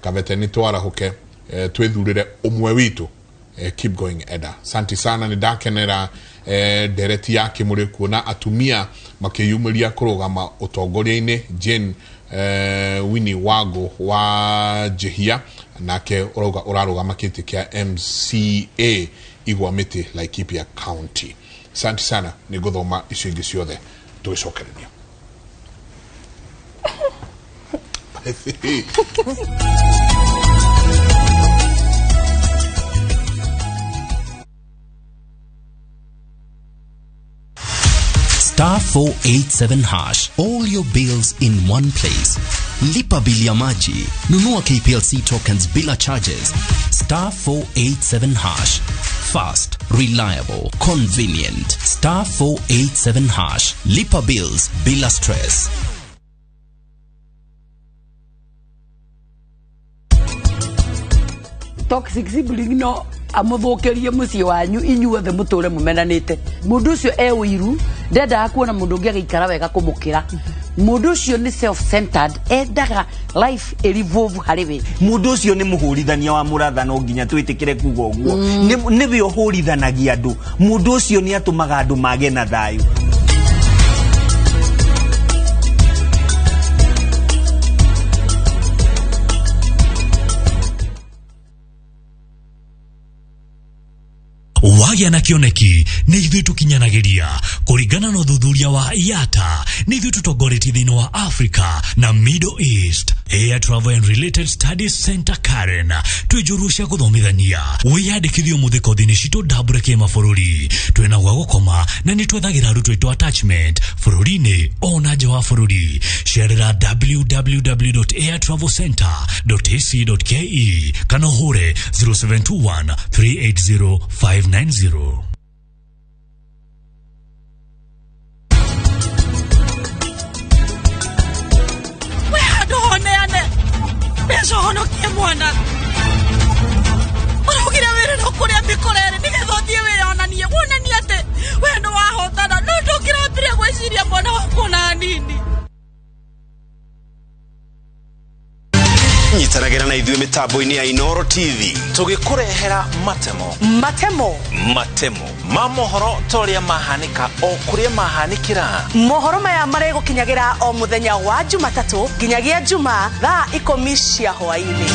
kabete ni twara huke twethurire umwe witu keep going Eda. Santi sana ni dakenera dereti yake muri kuona atumia makiyumiria kurugama utongoria-ini Jane Winnie Wago wa Jehia nake urarugama kiti kia MCA Igwamiti Laikipia County. Santi sana ni guthoma icio ingi ciothe twicokerania. Star 487 hash. All your bills in one place. Lipa bill ya maji. Nunua KPLC tokens bila charges. Star 487 hash. Fast, reliable, convenient. Star 487 hash. Lipa bills bila stress. Toxic sibling no amuthukirie mucii wanyu inyuothe muture mumenanite mundu ucio wiru ndenda akuona mundu ungi agikara wega kumukira mundu ucio ni self centered endaga life evolve hariwe mundu ucio ni muhurithania wa murathano nginya twitikire kuga uguo ni we uhurithanagia andu mundu ucio ni atumaga andu mage na thayu Wagĩa na kĩoneki nĩ ithuĩ tũkinyanageria kũringana na ũthuthuria wa IATA nĩ ithuĩ tũtongoretie thĩinĩ wa Africa na Middle East. Air Travel and Related Studies Center Karen twĩ njũru cia gũthomithania wĩyandĩkithie ũmũthĩ kothi-inĩ citũ ndambũrĩke mabũrũri twĩna gwa gũkoma na nĩ twethagĩra arutwo aitũ attachment bũrũri-inĩ ona nja wa bũrũri. Cerera www.airtravelcenter.ac.ke kana ũhũre 0721 380 590. Sono che buona. Ora che avere no con le piccole ne che do die we ona nie wona niate. We no wa hota no do kira pire we siria bona kuna nini. Nyitanagera na ithuĩ mitambo-inĩ ya Inoro TV tũgĩkũrehera matemo ma mohoro toria mahanika o kuria mahanikira Mohoro maya mare gukinyagira o muthenya wa Jumatatu nginyagia Juma thaa 10 cia hwaĩ-inĩ.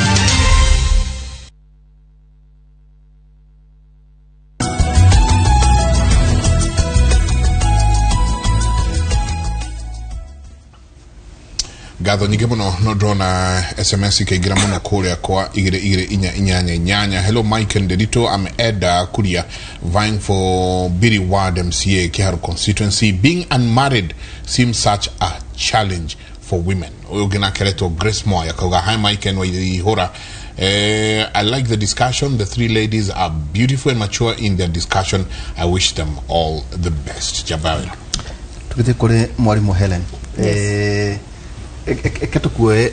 Gatho nyingi muno no drona SMS ikaigira muno kuria kwa igire inyanya. Hello Mike and Dedito, I'm Eda Kuria vying for Biri Ward MCA Kiharu constituency. Being unmarried seems such a challenge for women. Oyogena Kereto Grace Moya Koga. Hi Mike and Hora. I like the discussion. The three ladies are beautiful and mature in their discussion. I wish them all the best. Jabari. Tukite kore Mwalimu Helen. Yes. Eketue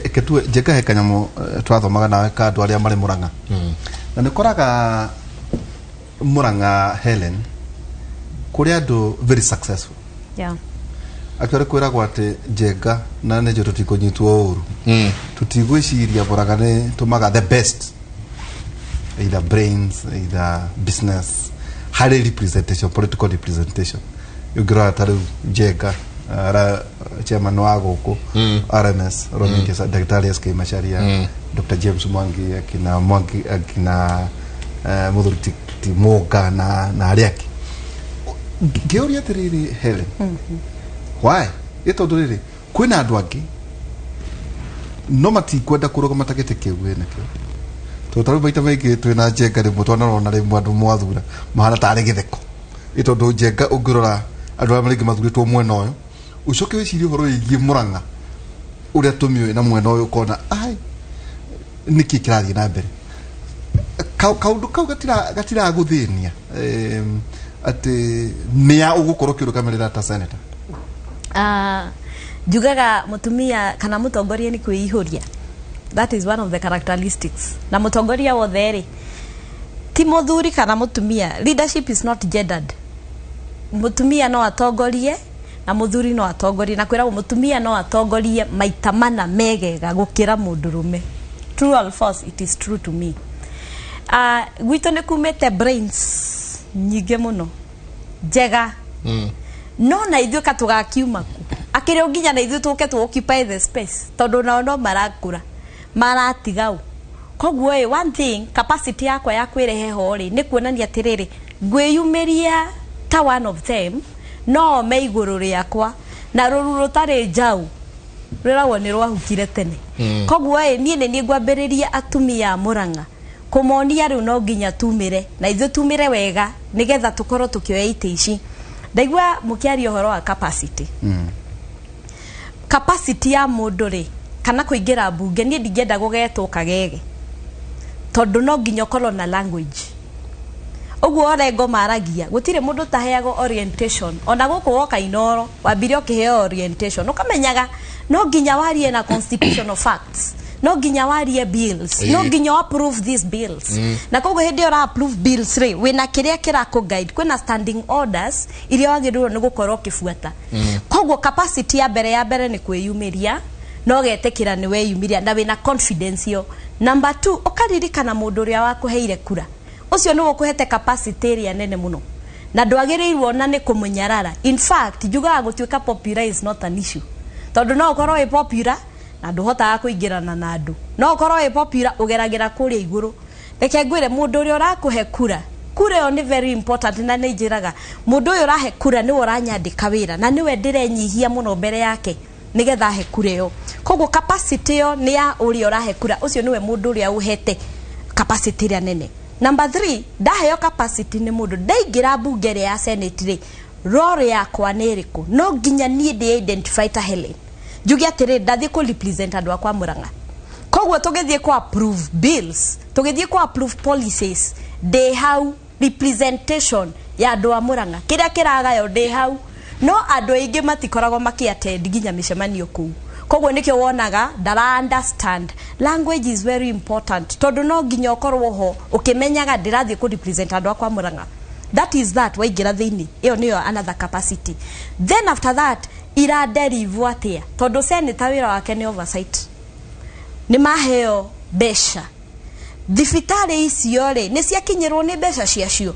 jeka he kanyamu twathomaga nawe ka andu aria mari Murang'a na nikoraga Murang'a Helen kuri andu very successful akore kwiragwo ati jega na ne jo tutikunyitwo uru tutigwiciria Murang'a ne tumaga the best either brains either business high representation political representation ugira taru jega ara chairman wa goko RMS Romingi Daktari SK Macharia Dr. James Mwangi akina Muthuri Moga na ariaki georia tiriri Helen why ito nduriri kwina andu angi no matikwenda kuroga matakete kiwe nakio to taru baita maiki twina jenga ri mutwana rona ri mwandu mwathura mahana tari githeko ito ndo jenga ungirora andu amarigi mathuritwo mwena uyu ucoke wicirie horo yigie Murang'a uria tumio na mwena uyu kona ai niki kirathi na mbere kaundu kau gatira guthinia ati nia ugukorwo kirukamerera ta senator jugaga mutumia kana mutongoria ni kwiihuria. That is one of the characteristics. Na mutongoria wothe ti muthuri kana mutumia. Leadership is not gendered. Mutumia no atongorie na muthuri no atongorie na kwira mutumia no atongorie maita mana megega gukira mundurume. true or false, it is true to me. Gwito ne kumete brains nyige muno jega no na ithuĩ katugakiuma ku akĩrĩ nginya na ithuĩ tũke tu occupy the space tondũ nao no marakũra maratigau koguo one thing capacity yakwa ya kwĩrehe ho rĩ nĩ kuonania atĩrĩrĩ ngwĩyumĩria ta one of them no me igũrũ rĩakwa na rũru rũtarĩ njau rĩragwo nĩ rwahukire tene koguo niĩ nĩ ngwambĩrĩria atumia a Mũrang'a kumonia rĩu no nginya tumire na ithuĩ tumire wega nigetha tukorwo tukioya ite ici ndaigua mukiaria uhoro wa capacity capacity ya mundu ri kana kuingira bunge nie ndingenda gugetwo kagege tondu no nginya ukorwo na language uguo orengo maragia gutire mundu taheago orientation ona guku woka inoro wambire ukiheo orientation ukamenyaga no nginya warie na constitutional facts no nginya warie bills no nginya approve these bills na kogo hindi ora approve bills ri wina kiria kira ku guide kwina standing orders iria wagirwo ni gukorwo kifuata kogo capacity ya mbere ni kwiyumiria no getekira ni weyumiria na wina confidence yo. Number 2 ukaririkana mundu ria wakuheire kura ucio ni gukuhete capacity ria nene muno na ndwagirirwo na ni kumunyarara. In fact juga gutwika popular is not an issue tondu no ukorwo e popular na nduhotaga kuingirana na andu no ukorwo e popular ugeragira kuria iguru reke ngwire mundu uri urakuhe kura yo ni very important na ni njiraga mundu uyu urahe kura ni uranyandika wira na niwe ndirenyihia muno mbere yake nigetha he kura yo koguo capacity yo ni ya uri urahe kura ucio niwe mundu uri uhete capacity ria nene. Number 3 ndaheo capacity ni mundu ndaingira bunge ya senate ri role yakwa ni iriku no nginya nie ndi identify ta Helen jugi atire ndathi ku represent andu akwa Mũrang'a koguo tugithie ku approve bills tugithie ku approve policies they how representation ya andu a Mũrang'a kiria kiragayo they how no andu aingi matikoragwo makiattend nginya micemanio kuu koguo nikio wonaga ndara understand language is very important tondu no nginya ukorwo ho ukimenyaga ndirathie ku represent andu akwa Mũrang'a that is that waigira thiini iyo niyo another capacity. Then after that ira derive atia tondu senator wira wake ni oversight ni maheo besha thibitari icio ri ni ciakinyirwo ni besha ciacio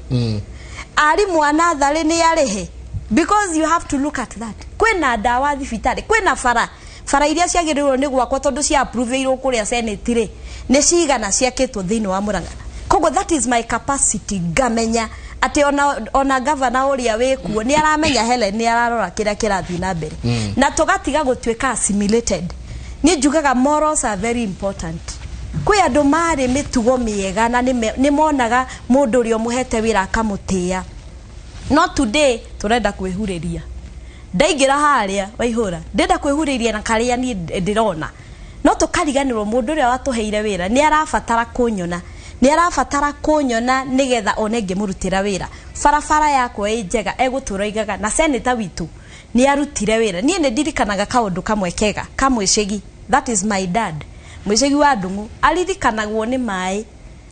ari mwana thari ni arihe because you have to look at that kwina dawa thibitari kwina fara iria ciagirirwo ni gwakwa tondu cia approve irwo kuria senate ri ni cigana ciakitwo thiini wa Mũrang'a koguo that is my capacity ngamenya ati ona governor uria wekuo ni aramenya Helen ni ararora kiria kirathi na mbere na tugatiga gutweka assimilated ni njugaga morals are very important kwi andu mari mitugo miega na ni monaga mundu uri omuhete wira akamutia not today turenda kwihuriria ndaigira haria waihura ndenda kwihuriria na karia ni ndirona no tukariganirwo mundu uri watuheire wira ni arafatara kunyona ni arafatara kunyona nigetha onenge murutira wira farafara yako njega eguturaigaga na senator witu ni arutire wira nie ne ndirikanaga kaundu kamwe kega kamwicegi that is my dad mwicegi wa Ndung'u alirikanagwo ni mai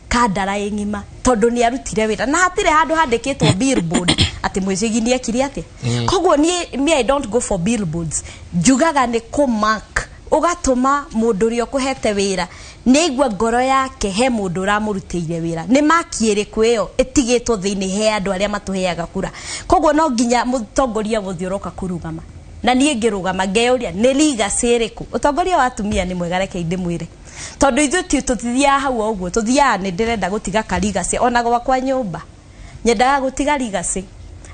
kadara ngima tondu ni arutire wira na hatire handu handikitwo billboard ati mwicegi ni ekiri ati koguo me I don't go for billboards jugaga ni ku mark ugatuma mundu uri okuhete wira neigwa ngoro yake he mundu uramurutire wira ni makiere kweyo itigitwo thiini he andu aria matuheaga kura koguo no nginya mutongoria guthiuruka kurugama na nie ngirugama ngeuria ni legacy iriku utongoria wa atumia ni mwega reke ndimwire tondu ithu tuthia hau uguo tuthia ni ndirenda gutiga legacy ona gwakwa nyumba nyendaga gutiga legacy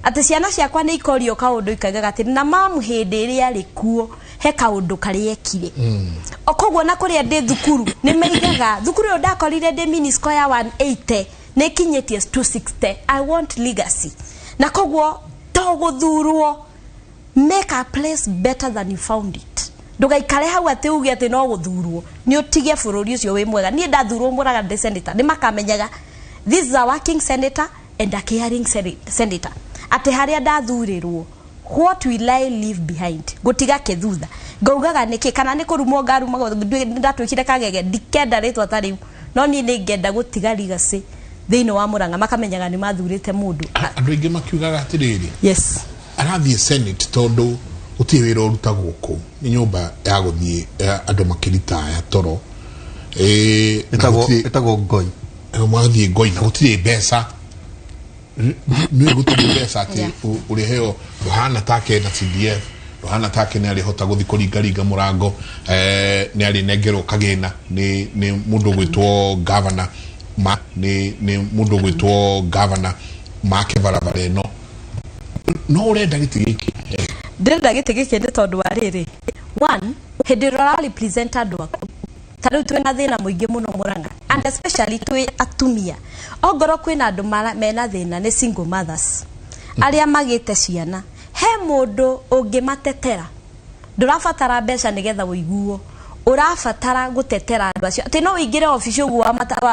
ati ciana ciakwa ni ikorio kaundu ikaga ati na mamu hindi iria rikuo he kaundu kariekire okoguo na kuria ndi thukuru ni meigaga thukuru yo ndakorire ndi mini score ya 180 ne kinyetie 260 I want legacy na koguo to guthurwo make a place better than you found it ndugaikare hau ati uge ati no guthurwo ni utige bururi ucio wi mwega ni ndathurwo Mũrang'a ndi senator ni makamenyaga this is a working senator and a caring senator ati haria ndathurirwo what will I leave behind gutiga kethutha ngaugaga niki kana ni kurumo ngaruma ndatwikire kagege ndikenda ritwa tariu no ni ngenda gutiga legacy thiini wa Mũrang'a makamenyaga ni mathurite mundu andu ingi makiugaga atiriri yes arathie senate tondu uti wira urutagwo ku ni nyumba ya guthie andu makirita ya toro itago ngoi mwathi ngoi na gutire mbeca nä gå tå mbeca atä å rä heo Yohana Take na CDF. Yohana Take nä arä hota gå thiä kå ringaringa må rango nä arä nengerwo kagä na nä må ndå gwä two gavana nä må ndå gwä two gavana make barabara ä no no å renda gä tä gä kä ndĩrenda gĩtĩ gĩkĩ nĩ tondũ wa rĩrĩ one hĩndĩ ĩrĩa ũrarepresent andũ aku ta rĩu twĩna thĩna mũingĩ mũno Mũrang'a and especially twĩ atumia ongorwo kwĩna andũ mena thĩna nĩ single mothers arĩa magĩte ciana he mũndũ ũngĩmatetera ndũrabatara mbeca nĩgetha ũiguo ũrabatara gũtetera andũ acio atĩ no ũingĩre obici ũguo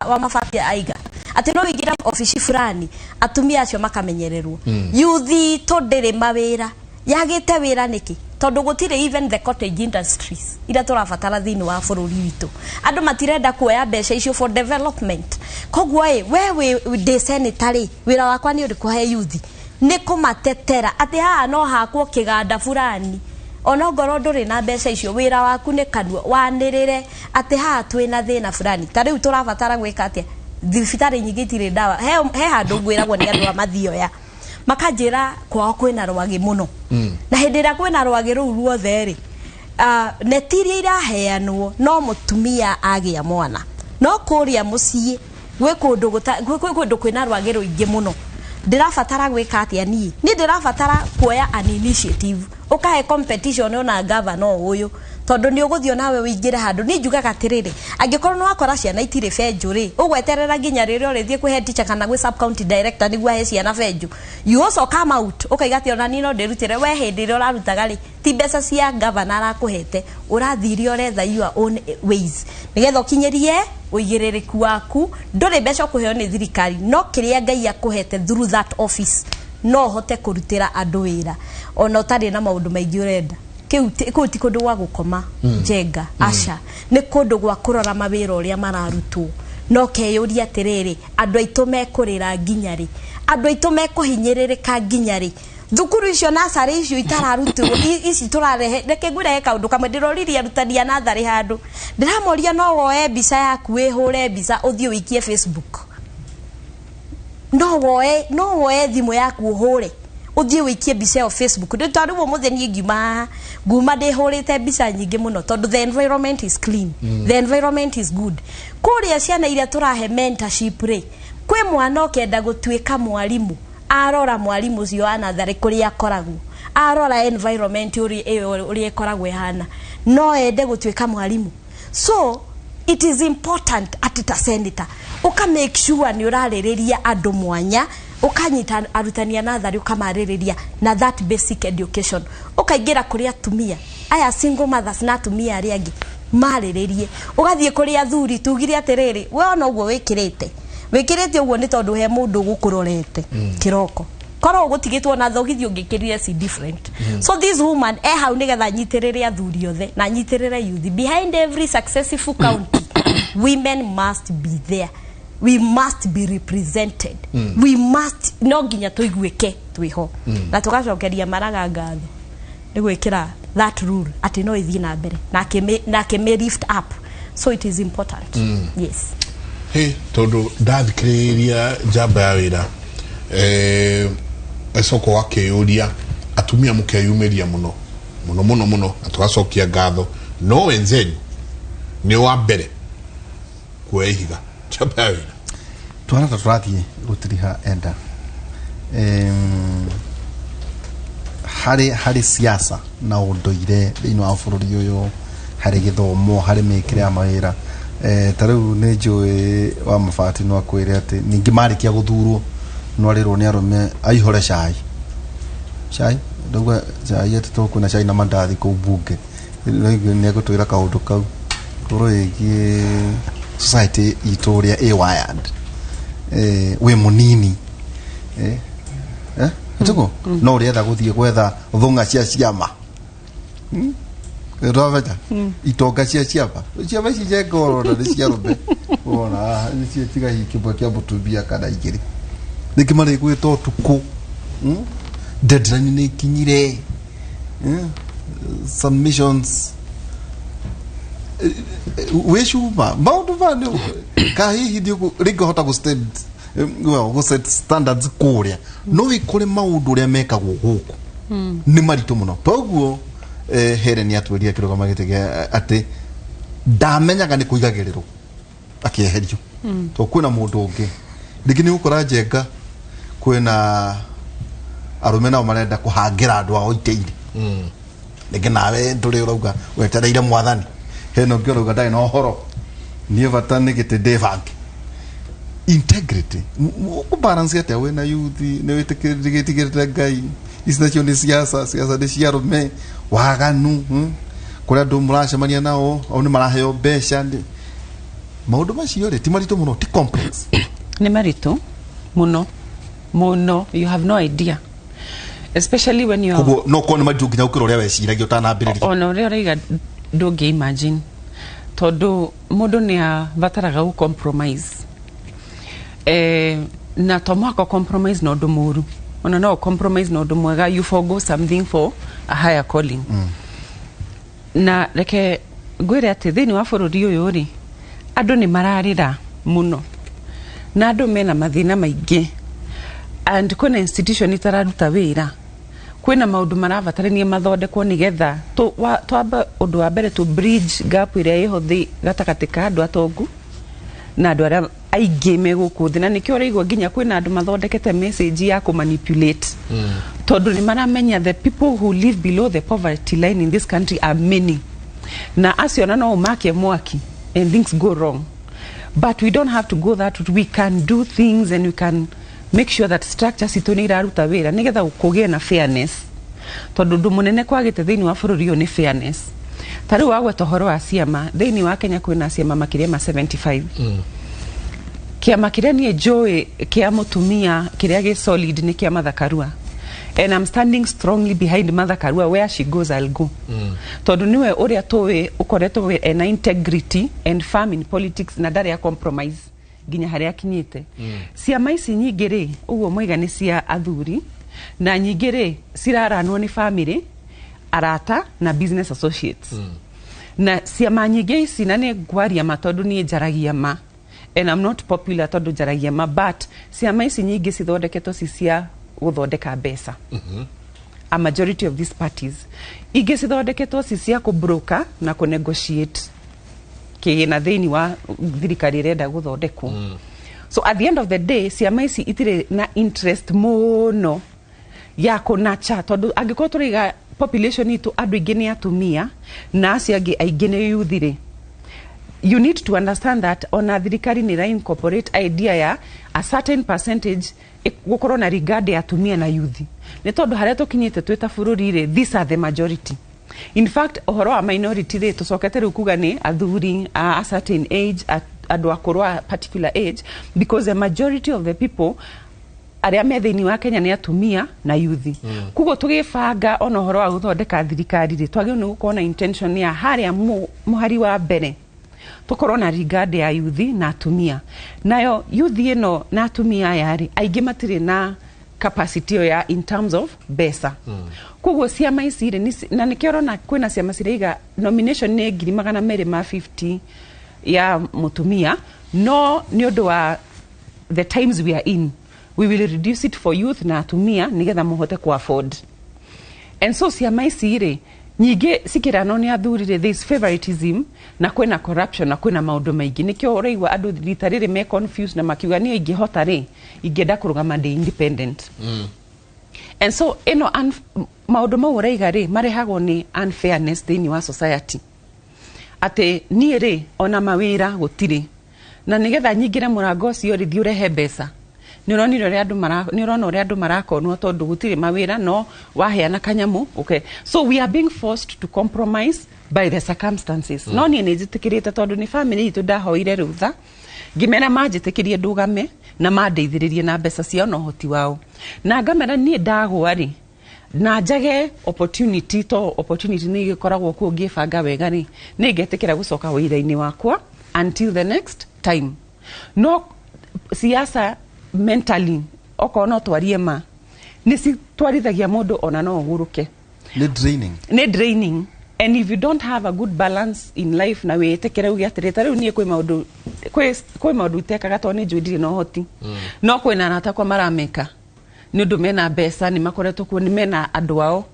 wa mabati aiga atĩ no ũingĩre obici fulani atumia acio makamenyererwo yuthi tondĩrĩ mawĩra yagite wira niki tondu gutire even the cottage industries ira turabatara thini wa bururi witu andu matirenda kuoya mbeca icio for development kogwo we de sanitary wira wakwa ni uriku he youth ni kumatetera ati haha no hakwo kiganda fulani ona ngoro nduri na mbeca icio wira waku ni kanua wanirire ati haha twina thina fulani ta riu turabatara gwika atia thibitari nyingi tire dawa he handu ngwiragwo ni andu amathioya makanjira kwao kwina rwagi muno na hindi ira kwina rwagi ruu ruothe ri netiria iraheanwo no mutumia agia mwana no kuria mucii gwe kundu kwina rwagi ruingi muno ndirabatara gwika atia ni ndirabatara kuoya an initiative ukahe competition ona governor uyu tondu ni uguthio nawe wingire handu ni njugaga atiriri angikorwo no akora ciana itire benju ri ugweterera nginya riri urithie kwi head teacher kana gwi sub county director niguo he ciana benju you also come out ukaigatia ona ni no ndirutire we hindi ri urarutaga ri ti mbeca cia governor arakuhete urathiria uretha your own ways nigetha ukinyerie uigiririku waku nduri mbeca kuheo ni thirikari no kiria Ngai akuhete through that office no hote kurutira andu wira ona utari na maundu maingi urenda kiu ti kundu gwa gukoma jenga asha ni kundu gwa kurora mawira uria mararutwo no keyuria atiriri andu aitu mekurira nginyari andu aitu mekuhinyiririka nginyari thukuru icio nasari icio itararutwo ici turarehe reke ngwire kaundu kamwe ndiroriria arutania nathari handu ndiramoria no woe mbica yaku wihure mbica uthio wikie Facebook no woe thimu yaku uhure uthie wikie mbica ya Facebook nditariwo mutheni nguma ndihurite mbica nyingi muno tondu the environment is clean the environment is good kuria ciana iria turahe mentorship ri kwi mwana okenda gutuika mwalimu arora mwalimu cio anathari kuria akoragwo arora environment uri ekoragwo ihana no ende gutuika mwalimu so it is important at the senator uka make sure ni uraririria andu mwanya ukanyita arutania nathari ukamaririria na that basic education ukaingira kuria atumia aya single mothers na atumia aria angi mariririe ugathie kuria athuri tugire atiriri we ona uguo wikirite uguo ni tondu he mundu gukurorete kiroko koro gutigitwo na thogithi ungikirire si different so this woman hau nigetha nyitirire athuri othe na nyitirire youth behind every successful county women must be there. We must be represented. We must no nginya tuiguike twiho na tugacokeria Maraga ngatho ni gwikira that rule ati no ithii na mbere na keme lift up so it is important yes hey tondu ndathikiriria jamba ya wira esoko wakeyuria atumia mukeyumiria muno atugacokia ngatho no wenzenyu ni wa mbere kuehiga chabawi tuana turathie gutiriha enda hari siasa na undoire thini wa bururi uyu hari githomo hari mikire ya mawira tariu ni njui wa mabati no akwire ati ningi marikia guthurwo no rirwo ni arume aihore cai ndugwa cai ati tukuna cai na mandathi ku bunge ni gutwira kaundu kau kurigi society itoria wired we munini tuko no urienda guthie gwetha thunga cia ciama roveta itonga cia ciama ici jengoro na cia rumbe ona cia tiga hikibwa kia butubia kana igiri nikimari gwito tuku deadline ni kinyire submissions weshuma maundu vani ka hihi ndio ringo hota go set standards kuria no wikore maundu ria mekagwo guku ni maritu muno toguo Helen yatweria kirugama gitege ati ndamenyaga ni kuigagirirwo akieherio to kwina mundu ungi ndigini ukora jenga kwina arume nao marenda kuhangira andu ao iteire nige nawe nduri urauga wetereire mwathani heno ngĩrauga ndai no horo niĩ bata nĩ gĩtĩ ndĩbange integrity balance atia wĩna youth nĩ wĩtĩkĩrĩte Ngai ici nacio nĩ siasa nĩ cia arũme waganu kũrĩa andũ mũracemania nao au nĩ maraheo mbeca maũndũ macio rĩ ti maritũ mũno ti complex nĩ maritũ muno you have no idea especially when you are no kon maritũ nginya ũkĩrora ũrĩa weciragia ũtanambĩrĩria ona ũrĩa ũraiga ndũngĩ imagine tondu mundu ni abataraga gu compromise na tomako compromise no ndu muru ona no compromise no ndu mwega you forgo something for a higher calling na reke ngwire ati thini wa bururi uyu ri andu ni mararira muno na andu mena mathina maingi and kuna institution itararuta wira kwina maundu marabatarania mathondekwo nigetha twamba undu wa mbere to bridge gap iria iho thi gatakati ka andu atongu na andu aria aingi meguku thi na nikio uraigwa nginya kwina andu mathondekete message ya ku manipulate tondu ni maramenya the people who live below the poverty line in this country are many na acio na no make mwaki and things go wrong but we don't have to go that route. We can do things and we can make sure that structures itoni iraruta wira nigetha kugie na fairness tondu ndu munene kwagite thini wa bururi ni fairness tari wagwe tohoro wa ciama thini wa Kenya kwina ciama makiria ma 75 kiama kiria nie joy kia mutumia kiria ge solid ni kia Martha Karua and I'm standing strongly behind Martha Karua where she goes I'll go tondu niwe uria towe ukoretwo we na integrity and firm in politics na ndari ya compromise ginya haria kinyite ciama ici nyingi ri uguo moiga ni cia athuri na nyingi ri ciraranwo ni family arata na business associates na ciama nyingi ici na ni ngwaria matondu ni njaragia ma and I'm not popular tondu njaragia ma but ciama ici nyingi cithondeketwo cia guthondeka mbeca a majority of these parties ingi cithondeketwo cia ku broker na ku negotiate na thini wa thirikari renda guthondekwo so at the end of the day ciama ici itire na interest muno ya kunacha tondu angiko turiga population itu andu ingi ni atumia na acio angi aingi ni youth. You need to understand that on a thirikari ni incorporate idea ya a certain percentage gukorwo na regard ya atumia na youth ni tondu haria tukinyite twita bururi ri these are the majority. In fact, ohoro wa minority rate tusokete riu kuga ni athuri a certain age andu akuru a particular age because the majority of the people aria me thini wa Kenya ni atumia na youth. Kugo tugifanga ona ohoro wa guthondeka thirikari ri twagio ni gukorwo na intention ya haria muhari wa mbere tukorwo na regard ya youth na atumia nayo youth ino na atumia yari aingi matire na capacity ya in terms of besa kugo ciama ici ri na nikero na kwina ciama cireiga nomination ni 250 ya mutumia no ni undu wa the times we are in we will reduce it for youth na atumia nigetha muhote ku afford and so ciama ici ri nyingi sikirano ni athurire this favoritism na kwina corruption na kwina maundu maingi nikio uraigwa andu ritarire me confused na makiuga ni ingihota ri ingenda kurugama ndi independent and so ino maundu mau uraiga ri marehagwo ni unfairness thini wa society ate ni ri ona mawira gutiri na nigetha nyingire murango cio ri thiurehe mbeca ni urona uria andu marakonwo tondu gutiri mawira no waheana kanyamu okay so we are being forced to compromise by the circumstances no ni njitikirite tondu ni family itu ndahoire rutha ngimena manjitikirie ndugame na mandeithiririe na mbeca cia no hoti wao na ngamera ni ndagwa ri na njage opportunity ni gikoragwo ku ngibanga wega ri ni ngetikira gucoka wira-ini wakwa until the next time no siasa mentally oko no twarie ma ni si twarithagia mundu ona no uguruke ni draining And if you don't have a good balance in life na wetekere ugi atireta riu nie kwi maundu tekaga to ni njwindire no hoti no kwina arata kwa marameka ni undu mena mbeca ni makoretwo kuo ni mena andu ao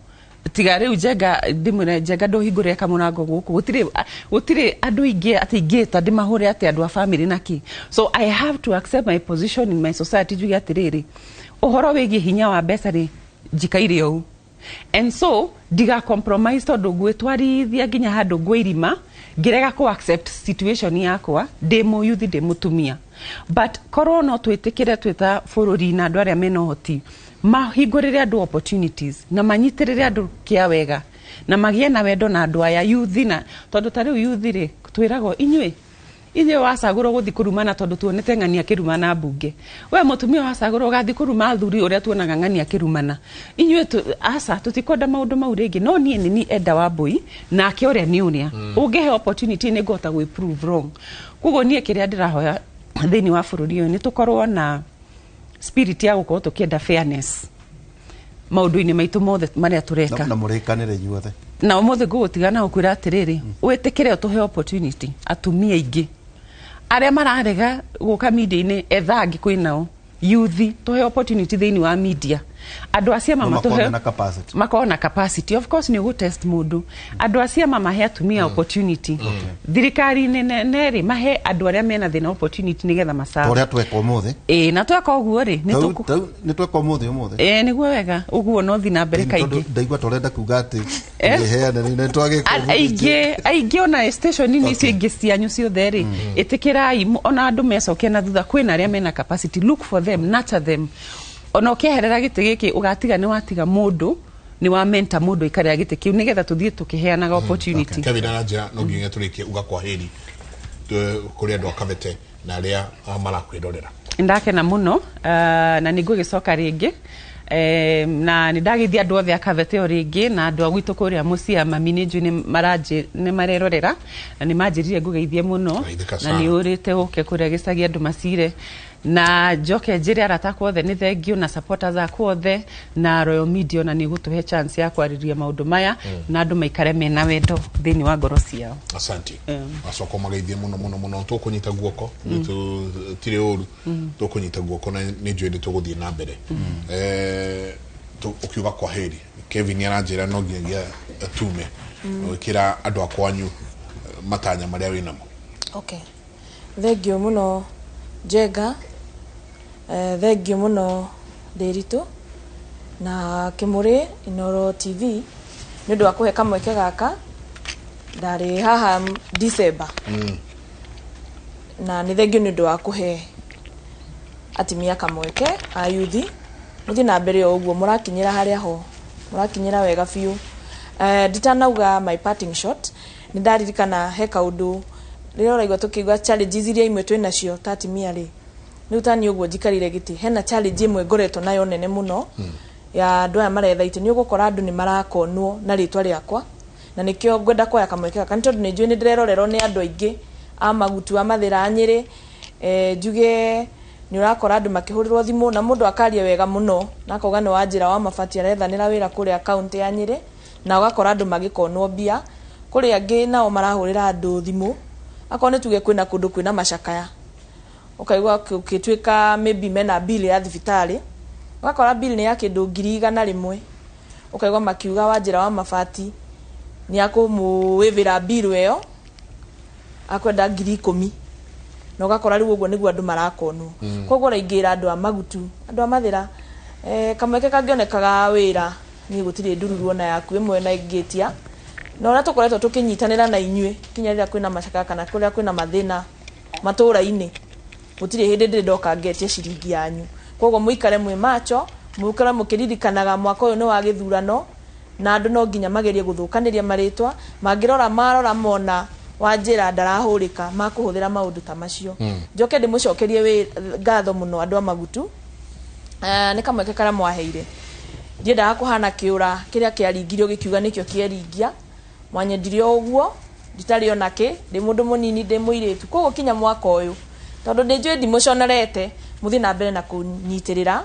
tiga riu Njenga ndimure Njenga nduhingure kamurango guku gutire andu ingi ati ingita ndimahure ati andu a family naki. So I have to accept my position in my society jugi atiriri uhoro wigi hinya wa mbeca ri njikaire ou. And so diga compromise to gwitwarithia nginya handu gwirima ngirega ko accept situation yakwa demo youth demutumia. But corona twitikire twita bururi na andu aria mena hoti mahingurire andu opportunities na manyitirire andu kia wega na magie na wendo na andu aya youth na tondu tariu youth ri twirago inye wasagurwo guthi kurumana tondu tuonete ng'ania kirumana bunge we mutumia wasagurwo gathi kuruma athuri uria tuonaga ng'ania kirumana inywe asa tutikonda maundu mau ringi no nie ni Enda Wambui na ake uria ni unia ungehe opportunity ni ngota gwi prove wrong kugo nie kiria ndirahoya thini wa bururi uyu ni tukorwo na spirit ya gukorwo tukienda fairness maundu-ini maitu mothe maria tureka na murikanire inyuothe na umothe gugutigana ukwira atiriri witikire utuhe opportunity atumia ingi aria mararega guka media-ini ethangi kwinao youth tuhe opportunity thini wa media andu acia mama tuhe makona capacity of course ni go test mundu andu acia mama he atumia opportunity thirikari neri mahe andu aria mena thina opportunity nigetha masawa uria tweka umuthe na tweka uguo ri ni tweka umuthe niguo wega uguo no thina mbere kaingi ndaigua torenda kuga ati ngeheana ni twageka aingĩ ona station ni cio ingĩ cianyu ciothe ri itikirai ona andu mecokia na thutha kwina aria mena capacity look for them nurture them ona ukiherera giti giki ugatiga ni watiga mundu ni wa mentor mundu ikaria giti kiu nigetha tuthie tukiheanaga opportunity Kevin Anja no nginya turikie uga kwa heri kuri andu akavete na aria marakwirorera ndakena muno na nigugicoka ringi na nindagithia andu othe akavete o ringi na andu agwitu kuria mucia mami ninju ni marerorera na ni manjirire ngugeithie muno na ni urite uke kuria gicagi andu macire na joke njire aratakwo othe ni thengio na supporters akwo othe na Royal Media na ni gutuhe chance ya kwariria maundu maya na andu maikare mena wendo thini wa ngoro ciao. Asante asoko magaithie muno tukunyita guoko tire uru tukunyita guoko na ni njwende tuguthie na mbere ukiuga kwa heri Kevin yaranjira no nginya atume wikira andu akwanyu matanya maria winamo. Okay, thengio muno Njenga thengio muno Ndiritu na Kimuri Inoro TV ni ndu akuhe kamweke gaka ndari haha December na ni thengio ni ndu akuhe atimia kamweke a youth muthi na mbere oguo murakinyira haria ho murakinyira wega fiu nditanauga my parting shot ni ndaririkana he kaundu rero raigwa tukigwa challenges iria imwe twina cio tatimia ri ni utani uguo jikarire giti hena challenge imwe ngoretwo nayo nene muno ya andu aya marethaite ni ugukora andu ni marakonwo na ritwa riakwa na nikio ngwenda koya kamwekeka kanto ni njui ni ndirerorerwo ni andu aingi a magutu a mathira Nyeri njuge ni urakora andu makihurirwo thimu na mundu akaria wega muno na koga ni wanjira wa mabati arethanira wira kuri account ya Nyeri na ugakora andu magikonwo bia kuri angi nao marahurira andu thimu akone tuge kwina kundu kwina macakaya ukaigwa ukitwika maybe mena bill ya thibitari wakora bill ni ya kindu 100,000 ukaigwa makiuga wanjira wa mabati ni akumuwivira bill eyo akwenda 10,000 na ugakora riu uguo niguo andu marakonwo koguo raingira andu a magutu andu a mathira kamweke kangionekaga wira ni gutire ndururu na yaku imwe na ingitia na ora tukoretwo tukinyitanira na inywe kinya rira kwina macaka kana kuria kwina mathina matura-ini gutire hindi ndoka ngetie ciringi yanyu koguo muikare mwe macho muikare mukiririkanaga mwaka uyu ni wa githurano na andu no nginya magerie guthukaniria maritwa mangirora marora mona wanjira ndarahurika makuhuthira maundu ta macio njoke ndimucokerie we ngatho muno andu a magutu ni kamweke kara mwaheire ndiendaga kuhana kiura kiria kiaringirio gikiuga nikio kieringia mwanyendirio uguo nditari onake ndi mundu munini ndi muiritu koguo kinya mwaka uyu tondu ndi njui ndimuconorete muthi na mbere na kunyitirira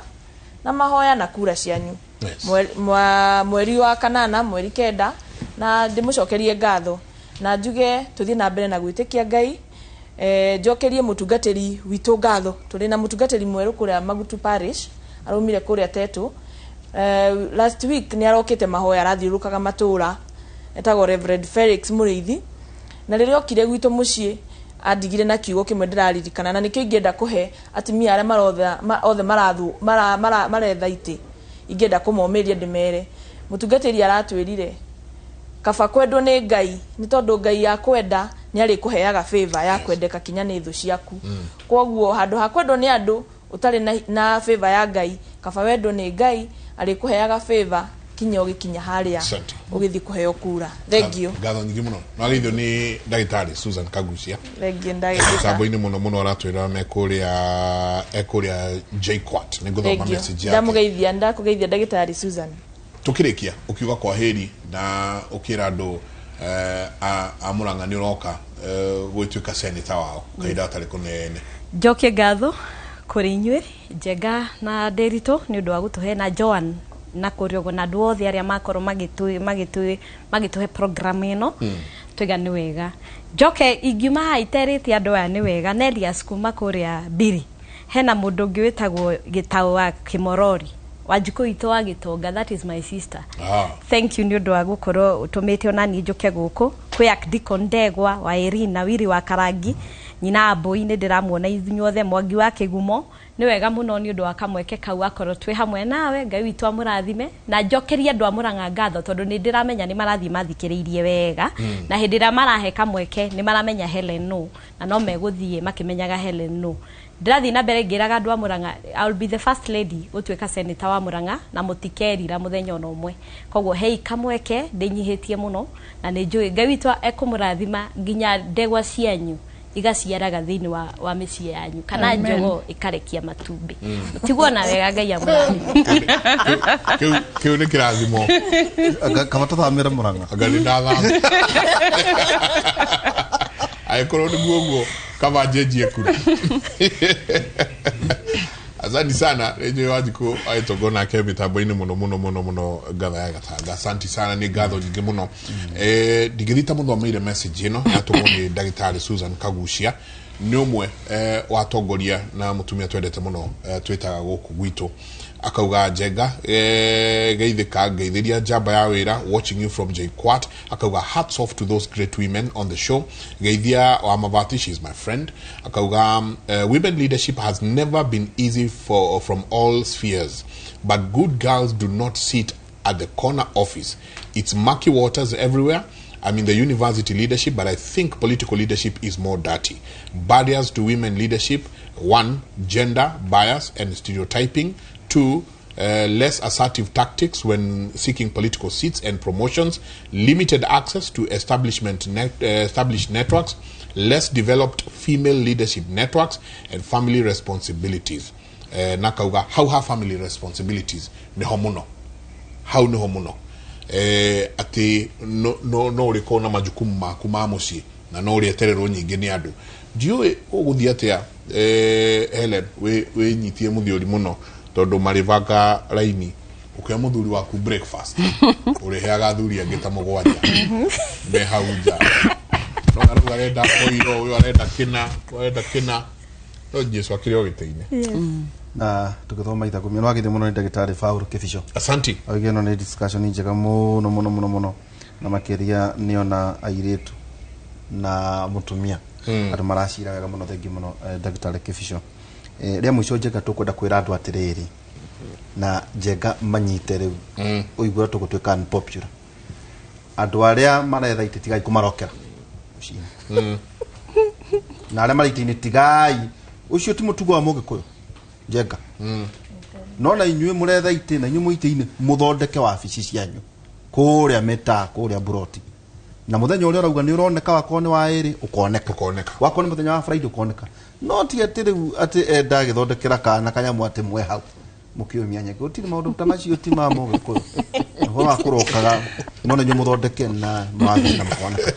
na mahoya na kura cianyu mweri wa kanana mweri kenda na ndimucokerie ngatho na njuge tuthie na mbere na gwitikia Ngai njokerie mutungatiri witu ngatho tuli na mutungatiri mweru kuria Magutu Parish arumire kuria Tetu last week ni arokite mahoya rathiurukaga matura etagwo Reverend Felix Muriithi na riria okire gwitu mucii andigire na kiugo kimwe ndiraririkana na nikio ingenda kuhe atimia aria othe maretha iti ingenda kumomeria ndimere mutungatiri aratwirire kaba kwendwo ni Ngai ni tondu Ngai ya kwenda ni ari kuheaga favor ya kwendeka kinya ni thu ciaku koguo handu ha kwendwo ni andu utari na favor ya Ngai kaba wendwo ni Ngai ari kuheaga favor kinya ugikinya haria ugithi kuheo kura. Thank you. Ngatho nyingi muno no agithio ni ndagitari Susan Kagucia. Thank you ndagitari. Sabaini muno aratwira ekuria JKUAT ni guthoma message yake. Ndamugeithia ndakugeithia ndagitari Susan. Tukirikia ukiuga kwa heri na ukira andu a Murang'a ni uroka gwituika senator wao kaida atari kunene. Njoke ngatho kuri inywe Njega na Nderito ni undu wa gutuhe na Joan na kuriogo na andu othe aria makoro magituhe program ino twiga ni wega njoke ingiuma iterite andu aya ni wega Nelias kuma kuria Biri hena mundu ungi witagwo Gitau wa Kimorori Wanjiku ito wa Gitonga, that is my sister. Thank you ni undu wa gukorwo utumite ona ni njuke guku kwi Akdiko Ndegwa wa Irina Wiri wa Karangi nyina Ambui ni ndiramuona ithuothe Mwangi wa Kigumo ni wega muno ni undu wa kamweke kau akorwo twi hamwe nawe Ngai witu amurathime na njokeria andu a Murang'a ngatho tondu ni ndiramenya ni marathi mathikiriirie wega na hindira marahe kamweke ni maramenya Helen no na no meguthie makimenyaga Helen no ndirathi na mbere ngiraga andu a Murang'a I'll be the first lady gutwika senator wa Murang'a na mutikerira muthenya ono umwe koguo hei kamweke ndinyihitie muno na ni njui Ngai witu ekumurathima nginya ndegwa cianyu igaciaraga thiini wa micii yanyu kana njogo ikarekia matumbi tiguo na wega Ngai amurathime kiu ni kirathimo kama tuthamira Murang'a agani ndatha aikorwo niguo kama jeje kuri Asante sana rejo Wanjiku aitogona ke mitambo-ini muno ngatho ya Gatanga. Asante sana ni ngatho nyingi muno digithita muno meire message ino yatugwo ni ndagitari Susan Kagucia ni umwe watongoria na mutumia twendete muno twitaga guku gwitu akauga Njega geithika geithiria njamba ya wira watching you from JKUAT akauga hats off to those great women on the show geithia wa Mavati, she is my friend akauga women leadership has never been easy from all spheres but good girls do not sit at the corner office. It's murky waters everywhere. I'm in the university leadership, but I think political leadership is more dirty. Barriers to women leadership: 1, gender bias and stereotyping; 2, less assertive tactics when seeking political seats and promotions; limited access to established networks; less developed female leadership networks; and family responsibilities. Nakauga, how have family responsibilities? Nehomuno. How nehomuno? Ati no uriko na majukumu maku ma mucii na no urietererwo nyingi ni andu ndiu uguthia atia Helen we nyitie muthiori muno tondu marivanga raini ukya muthuri waku breakfast ureheaga thuri angi ta mugwanja me hauja no garu arenda koiro we arenda kina no Jesu akiri giteine na tukithoma itakumia no agithe muno ni ndagitari Paul Kibisho. Asante ageno ni discussion njega muno na makiria niona airetu na mutumia andu maracira wega muno thengi muno ndagitari Kibisho ria mwico Njega tukwenda kwira andu atiriri na Njega manyite riu uigura tugutwika unpopular andu aria maretha ititigai kumarokera na aria maritini tigai ucio ti mutugo wa Mugikuyu Njega no na inyue muretha ite na inyue muite-ini muthondeke wabici cianyu kuria meta kuria buroti na muthenya uria urauga ni uroneka wako ni wa iri ukoneka wako ni muthenya wa Friday ukoneka no ti atiri ati enda githondekera kana kanyamu ati mwe hau mukiumia nyake utiri maundu tamacio ti ma Mugikuyu ho akurokaga no na inyue muthondeke na mwathi na mukoneka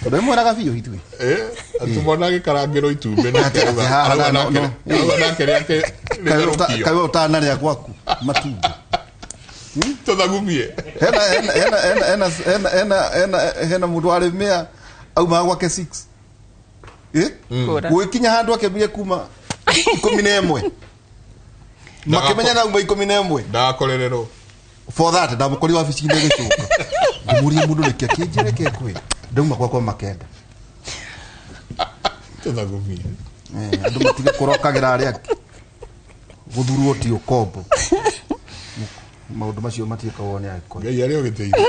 ndo mweraga biyo hitwe atumona gikarangiro itumbe na arana keria ke kayo utana ria gwaku matumbi Tuthagumie. Hena mundu arimia au magwake 6. Gwikinya handu akemie kuma 11. Makimenya na umba 11. Ndakorerero. For that ndamukori wa bici ndege cuka. Ngumuri mundu lekia kinjire kekwe. Ndauma kwa makenda. Tuthagumie. Andu matige kurokagira ari aki. Guthurwo ti ukombo. Maundu macio matieka wone akwa. Ngai ari ogiteithia.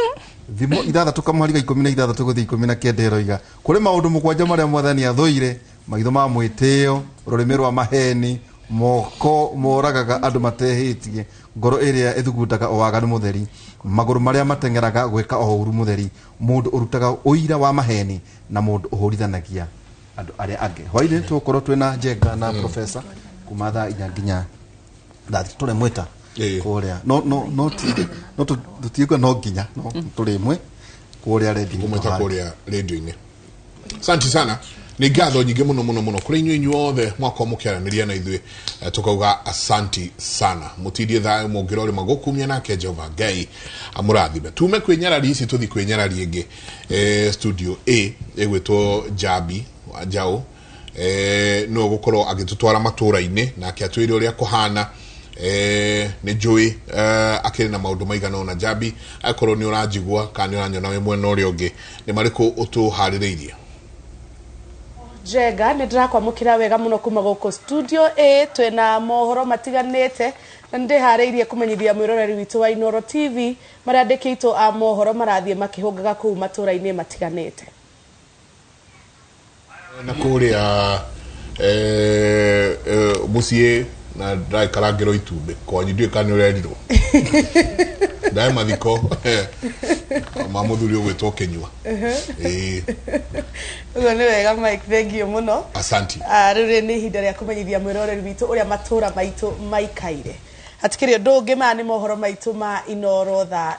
Thimo ithathatũ kamũhari 16 gũthiĩ 19 eroiga kũrĩ maũndũ mũgwanja marĩa mwathani athũire maitho ma mwĩtĩo rũrĩmĩ rwa maheni moko moragaga andũ matehĩtie ngoro ĩrĩa ĩthugundaga o waganu mũtheri magũrũ marĩa mateng'eraga gwĩka o ũru mũtheri mũndũ ũrutaga ũira wa maheni na mũndũ ũhũrithanagia andũ arĩa angĩ hwaĩ-inĩ tũgũkorwo twĩna Njenga na professor kuma thaa 4 nginya thaa 3 tũremwĩta kuria no tutiuga no nginya no turimwe kuria radio kumeta kuria radio-ini. Asante sana. Ni ngatho nyingi muno kuri inyuĩ othe mwako mukiaraniria na ithuĩ tukauga asanti sana mutidie thayo mongirore magokumia nake Jehova Ngai amurathime. Tume kwenyarari ici tuthi kwenyarari ingi studio A egwetwo Jabi Wajao no gukorwo agitutwara matura-ini nake atwire uria kuhana ni njui akiri na maundu maigana na Jabi akorwo ni urajigwa kana uranyona we mwena uria ungi ni mariko utuhaririirie. Njenga nĩ ndĩrakwamũkĩra wega mũno kuma gũkũ studio A twĩna mohoro matiganĩte na ndĩharĩirie kũmenyithia mwĩroreri witũ wa Inooro TV marĩa andĩkĩtwo a mohoro marathiĩ makĩhũngaga kũu matũra-inĩ matiganĩte. Na kũrĩa muciĩ na ndaĩkarangĩrwo itumbĩ kwanyu ndiũĩ kana ũrerirwo ndaĩ mathiko ma mũthuri ũgwĩtwo Kĩnyua. Ũguo nĩ wega Mike, thank you mũno. Asanti. Rĩrĩ nĩ ihinda rĩa kũmenyithia mwĩroreri witũ ũrĩa matũra maitũ maikaire. Hatikĩrĩ ũndũ ũngĩ, maya nĩ mohoro maitũ ma Inooro thaa